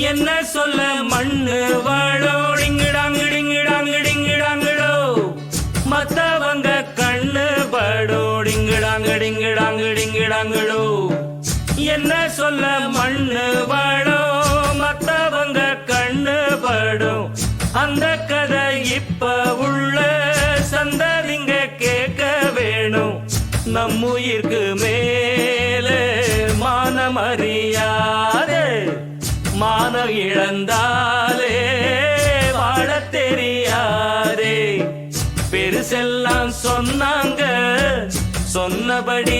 என்ன சொல்ல மண்ணு வாழோடிங்கிடாங்கிடிங்கிடாங்கிடிங்கிடாங்கிடோ மத்தவங்க கண்ணு படோடிங்கிடாங்கிடிங்கிடாங்கிடிங்கிடாங்கிடோ என்ன சொல்ல மண்ணு வாழோ மத்தவங்க கண்ணு படும் அந்த கதை இப்ப உள்ள சந்ததிங்க கேட்க வேணும் நம்முயிர்க்கு மேலே மானமறியாதே மான இழந்தாலே வாழ தெரியாதே பெருசெல்லாம் சொன்னாங்க சொன்னபடி